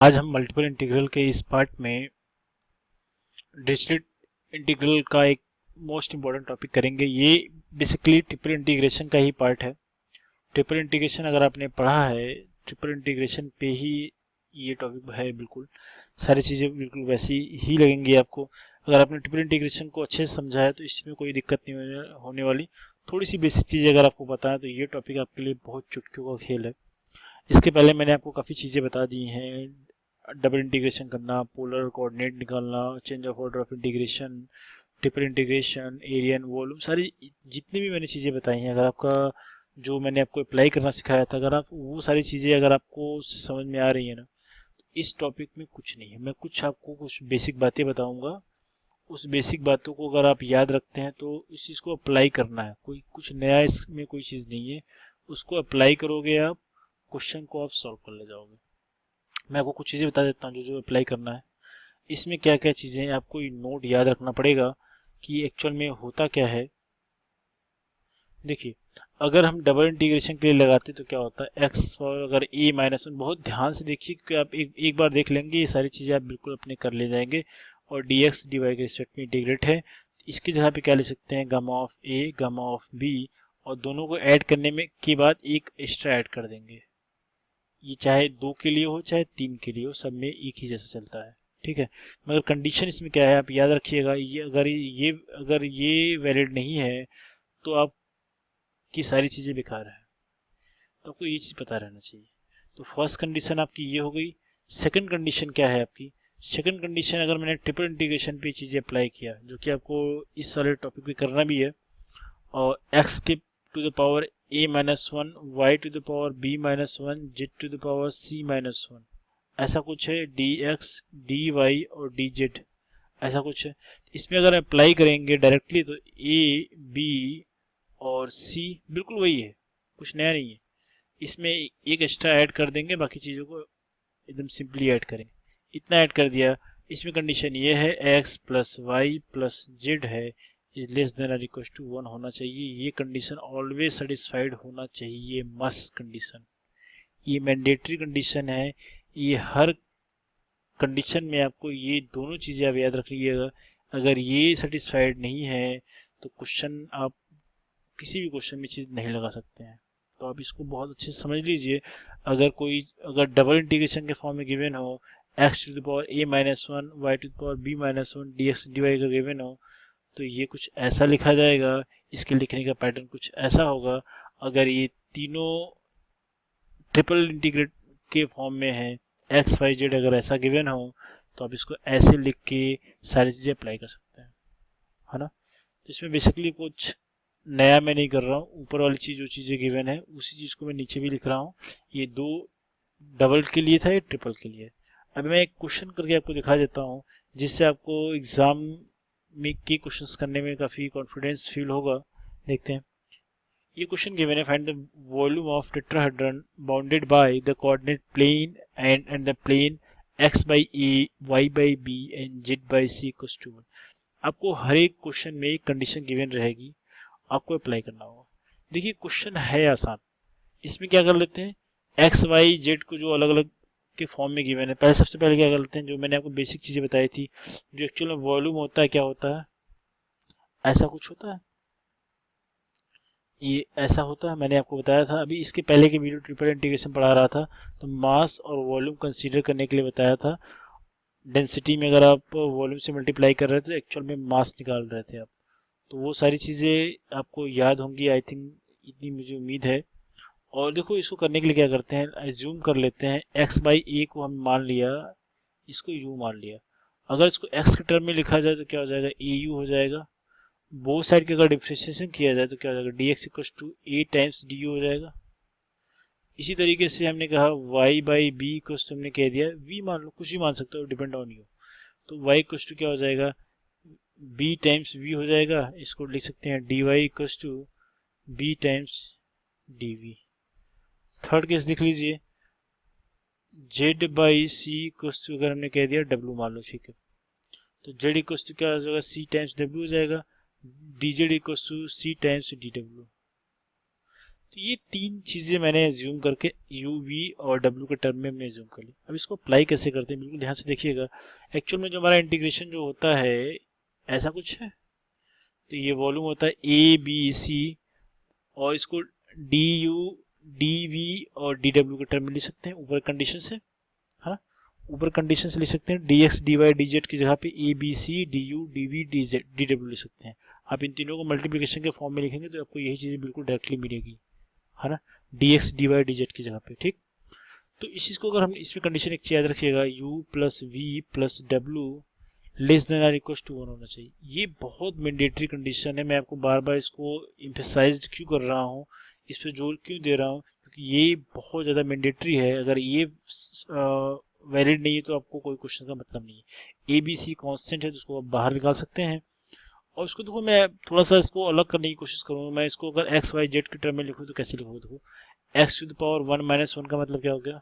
आज हम multiple integral के इस पार्ट में डिरिचलेट इंटीग्रल का एक मोस्ट इम्पॉर्टेंट टॉपिक करेंगे। ये बेसिकली ट्रिपल इंटीग्रेशन का ही पार्ट है। ट्रिपल इंटीग्रेशन अगर आपने पढ़ा है, ट्रिपल इंटीग्रेशन पे ही ये टॉपिक है। बिल्कुल सारी चीज़ें बिल्कुल वैसी ही लगेंगी आपको। अगर आपने ट्रिपल इंटीग्रेशन को अच्छे से समझा है तो इसमें कोई दिक्कत नहीं होने वाली। थोड़ी सी बेसिक चीज़ें अगर आपको पता है तो ये टॉपिक आपके लिए बहुत चुटकियों का खेल है। इसके पहले मैंने आपको काफ़ी चीज़ें बता दी हैं। डबल इंटीग्रेशन करना, पोलर कोऑर्डिनेट निकालना, change of order of integration, triple integration, area and volume, सारी जितनी भी मैंने चीज़ें बताई हैं, अगर आपका जो मैंने आपको अप्लाई करना सिखाया था, अगर आप वो सारी चीज़ें अगर आपको समझ में आ रही है ना, तो इस टॉपिक में कुछ नहीं है। मैं कुछ आपको कुछ बेसिक बातें बताऊंगा। उस बेसिक बातों को अगर आप याद रखते हैं तो इस चीज़ को अप्लाई करना है। कोई कुछ नया इसमें कोई चीज़ नहीं है। उसको अप्लाई करोगे आप, क्वेश्चन को आप सॉल्व कर ले जाओगे। मैं आपको कुछ चीज़ें बता देता हूँ जो जो अप्लाई करना है। इसमें क्या क्या चीज़ें हैं आपको नोट याद रखना पड़ेगा कि एक्चुअल में होता क्या है। देखिए, अगर हम डबल इंटीग्रेशन के लिए लगाते तो क्या होता है, एक्स अगर ए माइनस वन, बहुत ध्यान से देखिए क्योंकि आप एक बार देख लेंगे ये सारी चीज़ें आप बिल्कुल अपने कर ले जाएंगे। और डी एक्स डी वाई के रिस्पेक्ट में इंटीग्रेट है, इसकी जगह पे क्या ले सकते हैं, gamma of a gamma of b, और दोनों को ऐड करने में के बाद एक एक्स्ट्रा ऐड कर देंगे। ये चाहे दो के लिए हो चाहे तीन के लिए हो, सब में एक ही जैसा चलता है। ठीक है, मगर कंडीशन इसमें क्या है आप याद रखिएगा, ये वैलिड नहीं है तो आपकी सारी चीज़ें बेकार है। तो आपको ये चीज़ पता रहना चाहिए। तो फर्स्ट कंडीशन आपकी ये हो गई। सेकंड कंडीशन क्या है आपकी, सेकंड कंडीशन अगर मैंने ट्रिपल इंटीग्रेशन पे चीज़ें अप्लाई किया, जो कि आपको इस वाले टॉपिक पे करना भी है, और x के to the power a minus one, y to the power b minus one, z to the power c minus one, ऐसा कुछ है, dx dy और dz, ऐसा कुछ है। इसमें अगर अप्लाई करेंगे डायरेक्टली तो a b और c बिल्कुल वही है, कुछ नया नहीं है। इसमें एक एक्स्ट्रा ऐड कर देंगे, बाकी चीज़ों को एकदम सिंपली ऐड करेंगे। इतना ऐड कर दिया। इसमें कंडीशन ये है x plus y plus z है इज लेस देन और इक्वल टू वन होना चाहिए। ये कंडीशन ऑलवेज सेटिस्फाइड होना चाहिए, मस्ट कंडीशन। ये मैंडेटरी कंडीशन है। ये हर कंडीशन में आपको ये दोनों चीज़ें आप याद रख लीजिएगा। अगर ये सेटिस्फाइड नहीं है तो क्वेश्चन आप किसी भी क्वेश्चन में चीज़ नहीं लगा सकते हैं। तो आप इसको बहुत अच्छे से समझ लीजिए। अगर डबल इंटीग्रेशन के फॉर्म में गिवन हो, x to the power a minus one, y to the power b minus one, d x d y का गिवन हो, तो ये कुछ ऐसा लिखा जाएगा। इसके लिखने का पैटर्न कुछ ऐसा होगा। अगर ये तीनों ट्रिपल इंटीग्रेट के फॉर्म में है, एक्स वाई जेड अगर ऐसा गिवन हो, तो आप इसको ऐसे लिख के सारी चीज़ें अप्लाई कर सकते हैं, है ना। तो इसमें बेसिकली कुछ नया मैं नहीं कर रहा हूँ। ऊपर वाली चीज़ जो चीज़ें गिवन है उसी चीज़ को मैं नीचे भी लिख रहा हूँ। ये दो डबल के लिए था, ये ट्रिपल के लिए। अब मैं एक क्वेश्चन करके आपको दिखा देता हूँ जिससे आपको एग्जाम में के क्वेश्चंस करने में काफ़ी कॉन्फिडेंस फील होगा। देखते हैं। ये क्वेश्चन गिवन है, find the volume of tetrahedron bounded by the coordinate plane and the plane x by a, y by b and z by c equals to 1। आपको हर एक क्वेश्चन में एक कंडीशन गिवन रहेगी, आपको अप्लाई करना होगा। देखिए क्वेश्चन है आसान। इसमें क्या कर लेते हैं, एक्स वाई जेड को जो अलग अलग के फॉर्म में गिवन है, पहले सबसे पहले क्या कर लेते हैं, जो मैंने आपको बेसिक चीजें बताई थी, जो एक्चुअल में वॉल्यूम होता है, क्या होता है, ऐसा कुछ होता है, ये ऐसा होता है, मैंने आपको बताया था अभी इसके पहले के वीडियो ट्रिपल इंटीग्रेशन पढ़ा रहा था, तो मास और वॉल्यूम कंसीडर करने के लिए बताया था। डेंसिटी में अगर आप वॉल्यूम से मल्टीप्लाई कर रहे थे तो एक्चुअल में मास निकाल रहे थे आप। तो वो सारी चीज़ें आपको याद होंगी आई थिंक, इतनी मुझे उम्मीद है। और देखो इसको करने के लिए क्या करते हैं, एज्यूम कर लेते हैं x बाई ए को हम मान लिया, इसको u मान लिया। अगर इसको x के टर्म में लिखा जाए तो क्या हो जाएगा, ए यू हो जाएगा। बोथ साइड के अगर डिफ्रेंशिएशन किया जाए तो क्या हो जाएगा, d x equal to a times d u हो जाएगा। इसी तरीके से हमने कहा y बाई बी को हमने कह दिया v, मान लो कुछ भी मान सकते हो, डिपेंड ऑन यू। तो y इक्वल टू क्या हो जाएगा, b टाइम्स v हो जाएगा। इसको लिख सकते हैं dy equal to b times dv। Third case लिख लीजिए, z by c equals to, अगर हमने कह दिया डब्ल्यू मान लो, ठीक है, तो जेड इक्वल्स टू क्या हो जाएगा, सी टाइम्स डब्ल्यू हो जाएगा। D z equals to c times d डब्ल्यू। तो ये तीन चीज़ें मैंने एज्यूम करके यू वी और डब्ल्यू के टर्म में हमने एज्यूम कर ली। अब इसको अप्लाई कैसे करते हैं बिल्कुल ध्यान से देखिएगा। एक्चुअल में जो हमारा इंटीग्रेशन जो होता है ऐसा कुछ है, तो ये वॉल्यूम होता है ए बी सी, और इसको डी यू डी वी और डी डब्ल्यू के टर्म में लिख सकते हैं ऊपर कंडीशन से, है ना। ऊपर कंडीशन से लिख सकते हैं d x d y d z की जगह पे a b c d u d v d z d डब्ल्यू लिख सकते हैं। आप इन तीनों को मल्टीप्लिकेशन के फॉर्म में लिखेंगे तो आपको यही चीज़ें बिल्कुल डायरेक्टली मिलेगी, है ना, d x d y d z की जगह पे। ठीक, तो इस चीज़ को अगर हम इसमें कंडीशन एक याद रखिएगा, u प्लस वी प्लस डब्ल्यू less than r equal to 1 होना चाहिए। ये बहुत मैंडेटरी कंडीशन है, मैं आपको बार बार इसको इम्फेसाइज क्यों कर रहा हूँ, इस पर जोर क्यों दे रहा हूँ, क्योंकि ये बहुत ज़्यादा मैंडेटरी है। अगर ये वैलिड नहीं है तो आपको कोई क्वेश्चन का मतलब नहीं है। ए बी सी कॉन्स्टेंट है तो उसको आप बाहर निकाल सकते हैं। और इसको देखो मैं थोड़ा सा इसको अलग करने की कोशिश करूँगा। मैं इसको अगर एक्स वाई जेड के टर्म में लिखूँ तो कैसे लिखूँ, देखो x to the power 1 minus 1 का मतलब क्या हो गया,